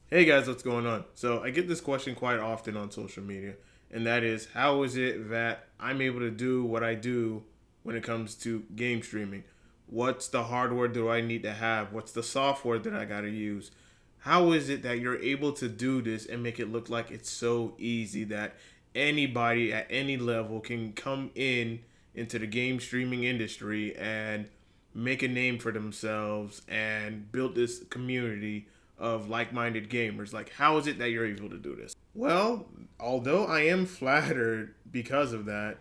Hey guys, what's going on? So I get this question quite often on social media, and that is, how is it that I'm able to do what I do when it comes to game streaming? What's the hardware do I need to have? What's the software that I gotta use? How is it that you're able to do this and make it look like it's so easy that anybody at any level can come into the game streaming industry and make a name for themselves and build this community of like-minded gamers? Like, how is it that you're able to do this? Well, although I am flattered because of that,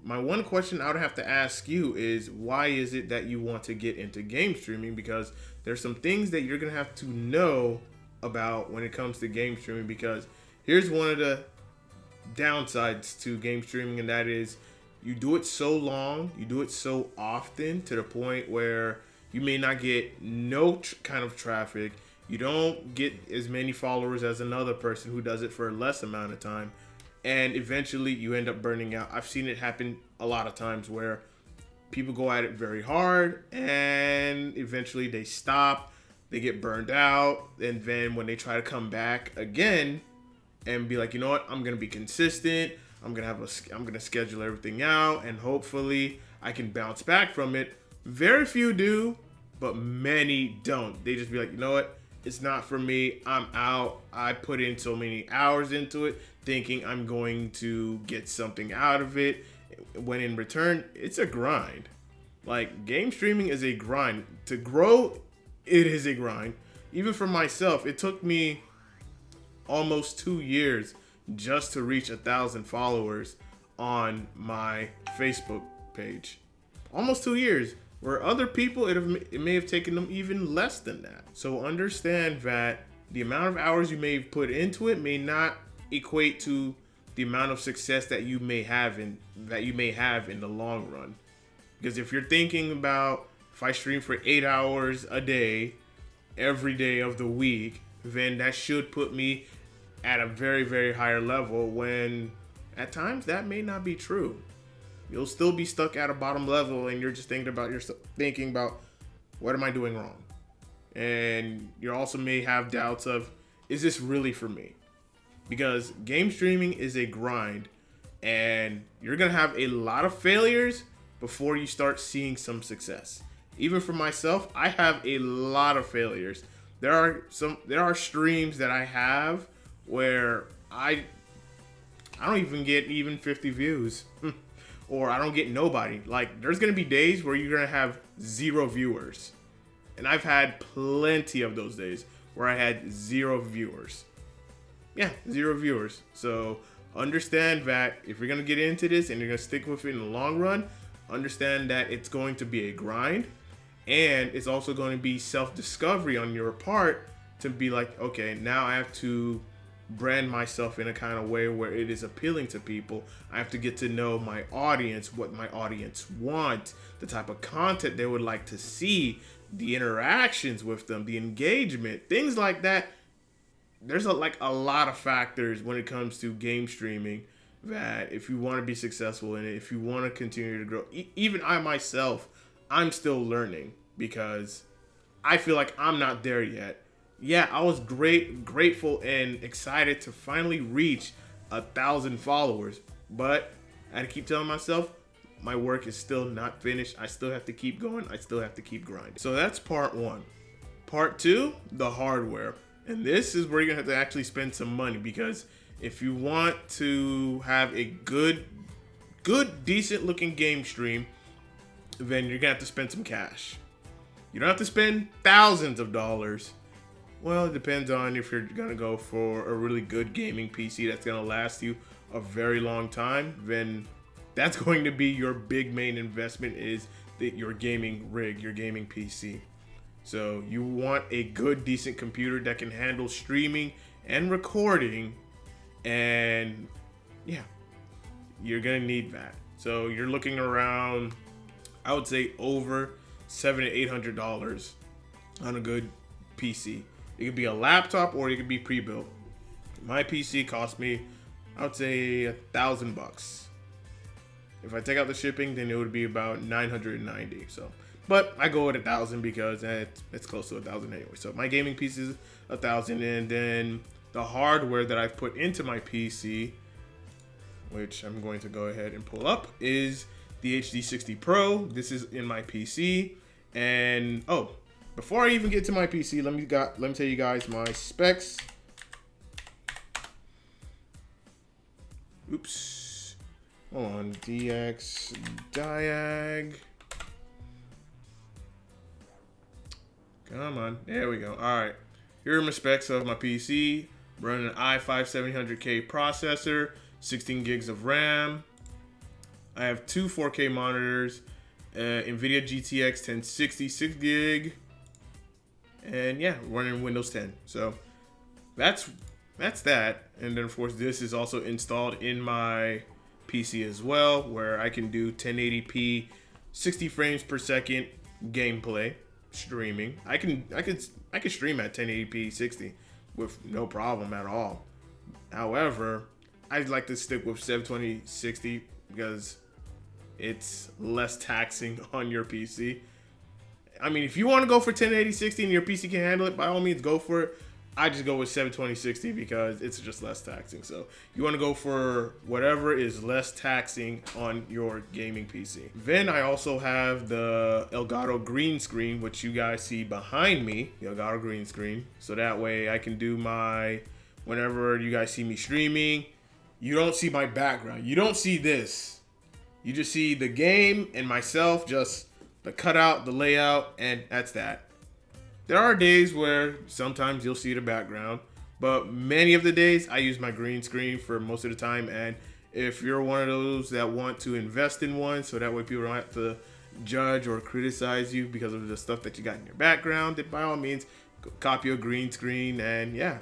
my one question I would have to ask you is, why is it that you want to get into game streaming? Because there's some things that you're gonna have to know about when it comes to game streaming. Because here's one of the downsides to game streaming, and that is you do it so long, you do it so often to the point where you may not get no kind of traffic. You don't get as many followers as another person who does it for a less amount of time, and eventually you end up burning out. I've seen it happen a lot of times where people go at it very hard and eventually they stop, they get burned out, and then when they try to come back again and be like, you know what, I'm gonna be consistent. I'm gonna schedule everything out, and hopefully I can bounce back from it. Very few do, but many don't. They just be like, you know what, it's not for me. I'm out. I put in so many hours into it, thinking I'm going to get something out of it. When in return, it's a grind. Like, game streaming is a grind. To grow, it is a grind. Even for myself, it took me almost 2 years just to reach 1,000 followers on my Facebook page. Almost 2 years. Where other people, it may have taken them even less than that. So understand that the amount of hours you may have put into it may not equate to the amount of success that you may have in the long run. Because if you're thinking about, if I stream for 8 hours a day, every day of the week, then that should put me at a very, very higher level, when at times that may not be true. You'll still be stuck at a bottom level and you're just thinking about what am I doing wrong? And you also may have doubts of, is this really for me? Because game streaming is a grind, and you're going to have a lot of failures before you start seeing some success. Even for myself, I have a lot of failures. There are streams that I have where I don't even get even 50 views. Or I don't get nobody. Like, there's gonna be days where you're gonna have 0 viewers. And I've had plenty of those days where I had 0 viewers. Yeah, 0 viewers. So understand that if you're gonna get into this and you're gonna stick with it in the long run, understand that it's going to be a grind, and it's also going to be self-discovery on your part to be like, okay, now I have to brand myself in a kind of way where it is appealing to people. I have to get to know my audience, what my audience want, the type of content they would like to see, the interactions with them, the engagement, things like that. There's a lot of factors when it comes to game streaming that if you want to be successful in it, if you want to continue to grow, even I myself, I'm still learning because I feel like I'm not there yet. Yeah, I was grateful and excited to finally reach 1,000 followers, but I had to keep telling myself my work is still not finished. I still have to keep going. I still have to keep grinding. So that's part one. Part two, the hardware. And this is where you're gonna have to actually spend some money, because if you want to have a good, decent looking game stream, then you're gonna have to spend some cash. You don't have to spend thousands of dollars. Well, it depends on if you're gonna go for a really good gaming PC that's gonna last you a very long time. Then that's going to be your big main investment, is your gaming rig, your gaming PC. So you want a good, decent computer that can handle streaming and recording, and yeah, you're gonna need that. So you're looking around, I would say, over $700 to $800 on a good PC. It could be a laptop or it could be pre-built. My PC cost me, I would say, $1,000. If I take out the shipping, then it would be about $990. So but I go with 1,000 because it's close to 1,000 anyway. So my gaming PC is 1,000, and then the hardware that I've put into my PC, which I'm going to go ahead and pull up, is the HD60 Pro. This is in my PC, and before I even get to my PC, let me tell you guys my specs. Oops. Hold on. DX Diag. Come on. There we go. All right. Here are my specs of my PC. Running an i5-7700K processor, 16 gigs of RAM. I have two 4K monitors, NVIDIA GTX 1060, 6 gig. And yeah, running Windows 10. So that's that. And then of course this is also installed in my PC as well, where I can do 1080p 60 frames per second gameplay streaming. I can stream at 1080p 60 with no problem at all. However, I'd like to stick with 720 60 because it's less taxing on your PC. I mean, if you want to go for 1080 60 and your PC can handle it, by all means go for it. I just go with 720 60 because it's just less taxing. So you want to go for whatever is less taxing on your gaming PC. Then I also have the Elgato green screen, which you guys see behind me, the Elgato green screen. So that way I can do whenever you guys see me streaming, you don't see my background. You don't see this. You just see the game and myself, just the cutout, the layout, and that's that. There are days where sometimes you'll see the background, but many of the days I use my green screen for most of the time. And if you're one of those that want to invest in one, so that way people don't have to judge or criticize you because of the stuff that you got in your background, then by all means, copy a green screen. And yeah.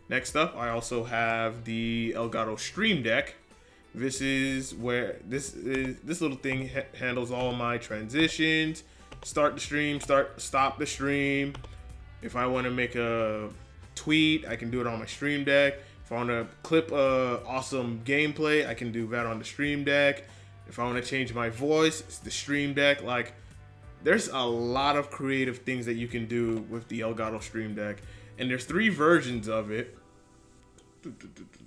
Next up, I also have the Elgato Stream Deck. This is where this little thing handles all my transitions. Start the stream, stop the stream. If I want to make a tweet, I can do it on my Stream Deck. If I want to clip awesome gameplay, I can do that on the Stream Deck. If I want to change my voice, it's the Stream Deck. Like, there's a lot of creative things that you can do with the Elgato Stream Deck, and there's 3 versions of it.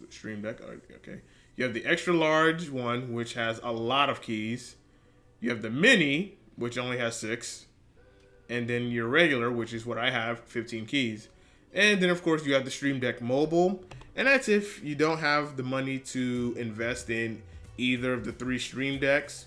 Stream Deck, okay. You have the extra large one, which has a lot of keys. You have the mini, which only has 6. And then your regular, which is what I have, 15 keys. And then, of course, you have the Stream Deck Mobile. And that's if you don't have the money to invest in either of the 3 Stream Decks,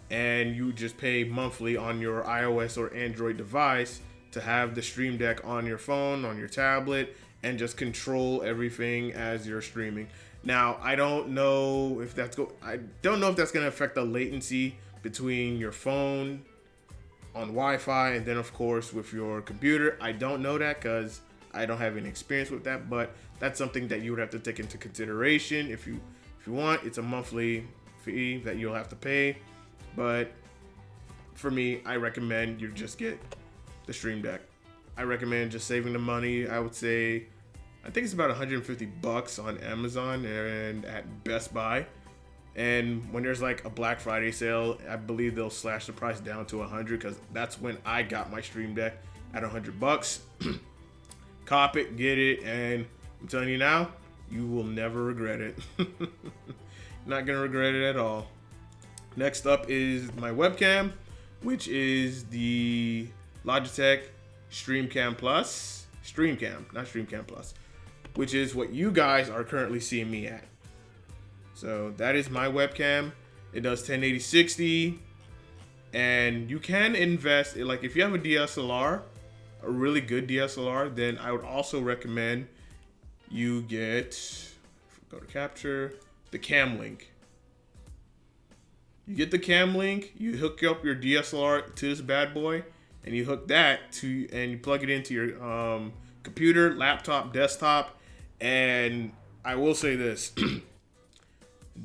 and you just pay monthly on your iOS or Android device to have the Stream Deck on your phone, on your tablet, and just control everything as you're streaming. Now, I don't know if that's going to affect the latency between your phone on Wi-Fi and then of course with your computer. I don't know that because I don't have any experience with that, but that's something that you would have to take into consideration if you want. It's a monthly fee that you'll have to pay, but for me, I recommend you just get the Stream Deck. I recommend just saving the money. I would say, I think it's about $150 on Amazon and at Best Buy. And when there's like a Black Friday sale, I believe they'll slash the price down to $100 because that's when I got my Stream Deck at $100. Cop it, get it, and I'm telling you now, you will never regret it. Not gonna regret it at all. Next up is my webcam, which is the Logitech Streamcam Plus. Streamcam, not Streamcam Plus, which is what you guys are currently seeing me at. So that is my webcam. It does 1080 60, and you can invest in, like, if you have a DSLR, a really good DSLR, then I would also recommend you get, go to capture, the Cam Link. You get the Cam Link, you hook up your DSLR to this bad boy, and you hook that to, and you plug it into your computer, laptop, desktop. And I will say this,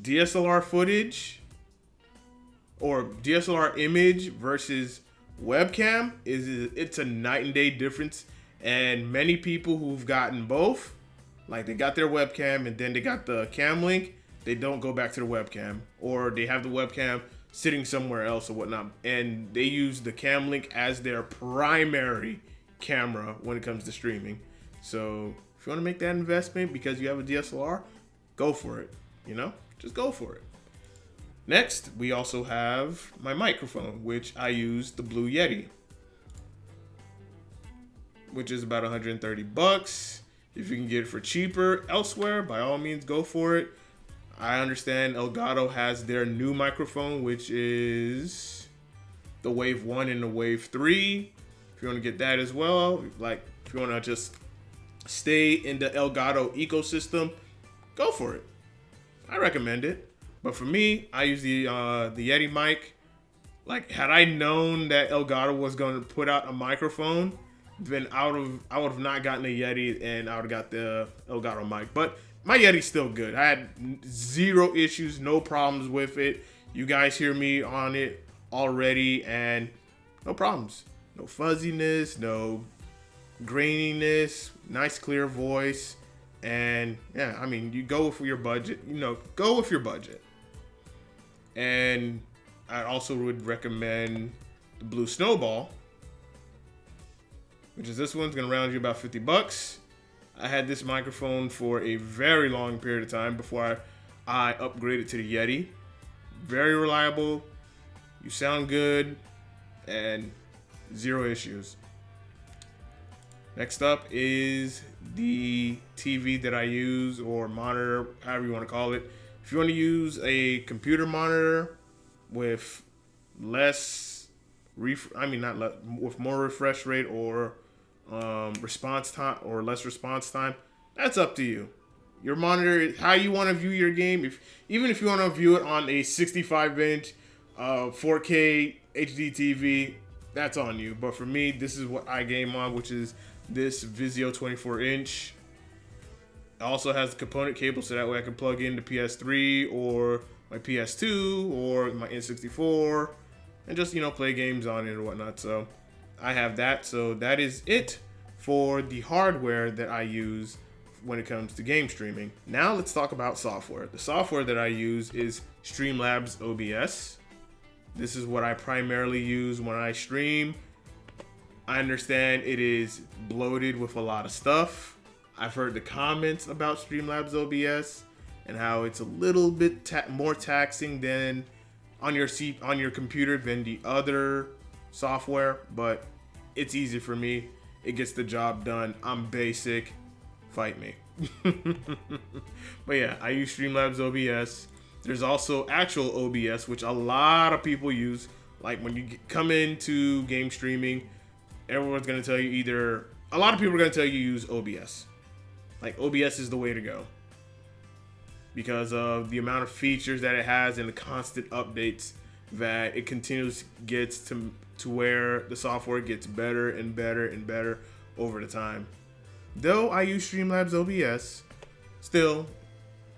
DSLR footage or DSLR image versus webcam it's a night and day difference. And many people who've gotten both, like they got their webcam and then they got the Cam Link, they don't go back to the webcam, or they have the webcam sitting somewhere else or whatnot. And they use the Cam Link as their primary camera when it comes to streaming. So if you want to make that investment because you have a DSLR, go for it. Just go for it. Next, we also have my microphone, which I use the Blue Yeti, which is about $130. If you can get it for cheaper elsewhere, by all means, go for it. I understand Elgato has their new microphone, which is the Wave 1 and the Wave 3. If you want to get that as well, like if you want to just stay in the Elgato ecosystem, go for it. I recommend it. But for me, I use the Yeti mic. Like, had I known that Elgato was going to put out a microphone, then I would have not gotten a Yeti and I would have got the Elgato mic. But my Yeti's still good. I had zero issues, no problems with it. You guys hear me on it already, and no problems. No fuzziness, no graininess, nice clear voice. And yeah, I mean, you go for your budget, go with your budget. And I also would recommend the Blue Snowball, which is this one's gonna round you about $50. I had this microphone for a very long period of time before I upgraded to the Yeti. Very reliable, you sound good, and zero issues. Next up is the TV that I use, or monitor, however you want to call it. If you want to use a computer monitor with with more refresh rate or response time or less response time, that's up to you. Your monitor, how you want to view your game. Even if you want to view it on a 65-inch 4K HD TV, that's on you. But for me, this is what I game on, which is this Vizio 24-inch. It also has the component cable, so that way I can plug in the PS3 or my PS2 or my N64 and just, play games on it or whatnot. So I have that. So that is it for the hardware that I use when it comes to game streaming. Now let's talk about software. The software that I use is Streamlabs OBS. This is what I primarily use when I stream. I understand it is bloated with a lot of stuff. I've heard the comments about Streamlabs OBS and how it's a little bit more taxing than on your computer than the other software, but it's easy for me. It gets the job done. I'm basic. Fight me. But yeah, I use Streamlabs OBS. There's also actual OBS, which a lot of people use. Like when you come into game streaming, everyone's going to tell you a lot of people are going to tell you use OBS. Like, OBS is the way to go because of the amount of features that it has and the constant updates that it continues gets to where the software gets better and better and better over the time. Though I use Streamlabs OBS, still,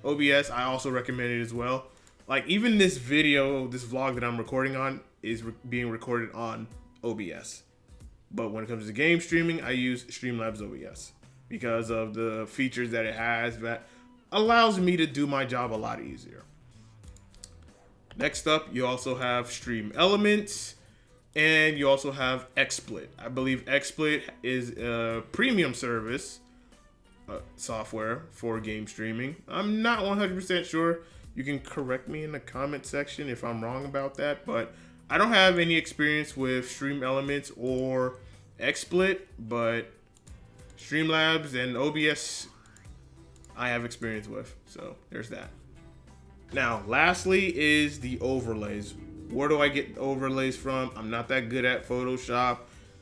OBS, I also recommend it as well. Like, even this vlog that I'm recording on is being recorded on OBS. But when it comes to game streaming, I use Streamlabs OBS because of the features that it has that allows me to do my job a lot easier. Next up, you also have Stream Elements, and you also have XSplit. I believe XSplit is a premium service software for game streaming. I'm not 100% sure. You can correct me in the comment section if I'm wrong about that, but I don't have any experience with Stream Elements or XSplit, but Streamlabs and OBS I have experience with. So there's that. Now, lastly is the overlays. Where do I get overlays from? I'm not that good at Photoshop.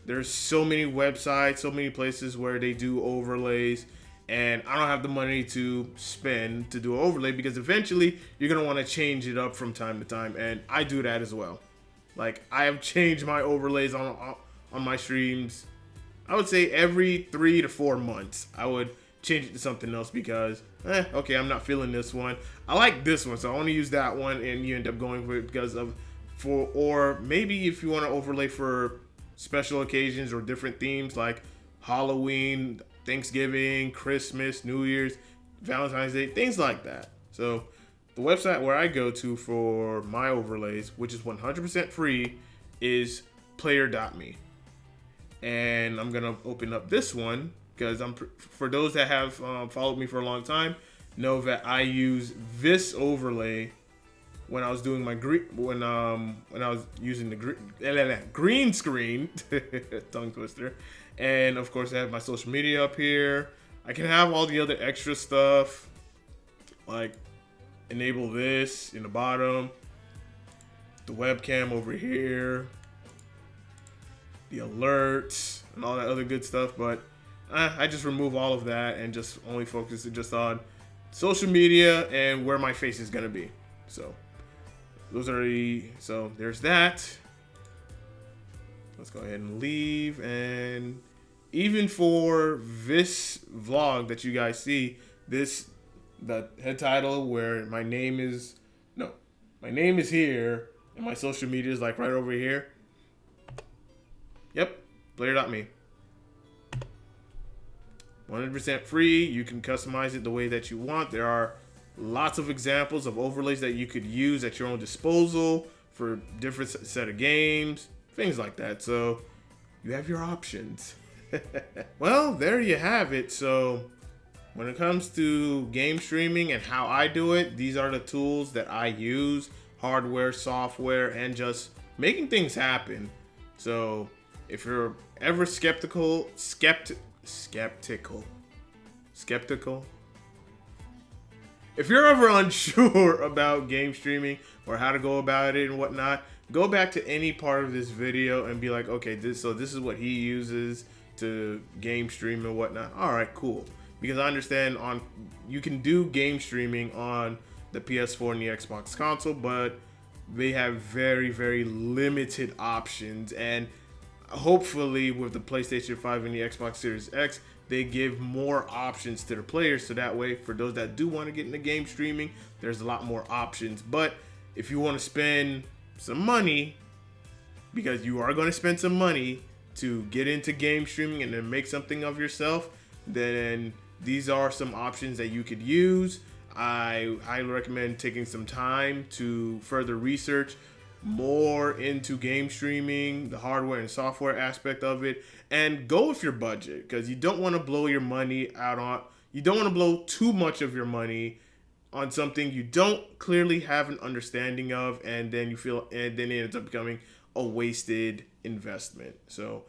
There's so many websites, so many places where they do overlays, and I don't have the money to spend to do an overlay because eventually you're going to want to change it up from time to time, and I do that as well. Like, I have changed my overlays on my streams. I would say every 3 to 4 months I would change it to something else because okay, I'm not feeling this one. I like this one, so I want to use that one, and you end up going for it because of or maybe if you want to overlay for special occasions or different themes like Halloween, Thanksgiving, Christmas, New Year's, Valentine's Day, things like that. So the website where I go to for my overlays, which is 100% free, is player.me. And I'm gonna open up this one because for those that have followed me for a long time, know that I use this overlay when I was doing my when I was using the green screen, tongue twister, and of course I have my social media up here. I can have all the other extra stuff, like enable this in the bottom, the webcam over here, the alerts, and all that other good stuff. But I just remove all of that and just only focus it just on social media and where my face is gonna be. So those are so there's that. Let's go ahead and leave. And even for this vlog that you guys see, the head title where my name is here and my social media is like right over here. Yep, player.me. 100% free. You can customize it the way that you want. There are lots of examples of overlays that you could use at your own disposal for different set of games, things like that. So you have your options. Well, there you have it. So when it comes to game streaming and how I do it, these are the tools that I use: hardware, software, and just making things happen. So if you're ever skeptical, if you're ever unsure about game streaming or how to go about it and whatnot, go back to any part of this video and be like, okay, this is what he uses to game stream and whatnot. All right, cool. Because I understand you can do game streaming on the PS4 and the Xbox console, but they have very, very limited options. And hopefully with the PlayStation 5 and the Xbox Series X, they give more options to the players, so that way for those that do want to get into game streaming, there's a lot more options. But if you want to spend some money, because you are going to spend some money to get into game streaming and then make something of yourself, then these are some options that you could use. I highly recommend taking some time to further research more into game streaming, the hardware and software aspect of it, and go with your budget, because you don't want to blow your money out on, you don't want to blow too much of your money on something you don't clearly have an understanding of, and then it ends up becoming a wasted investment. So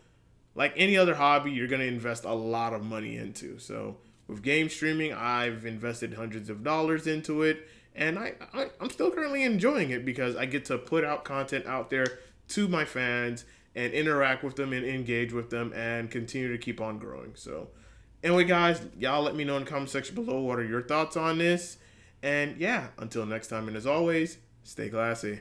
like any other hobby, you're going to invest a lot of money into. So with game streaming, I've invested hundreds of dollars into it, and I'm still currently enjoying it because I get to put out content out there to my fans and interact with them and engage with them and continue to keep on growing. So anyway, guys, y'all let me know in the comment section below what are your thoughts on this. And yeah, until next time, and as always, stay classy.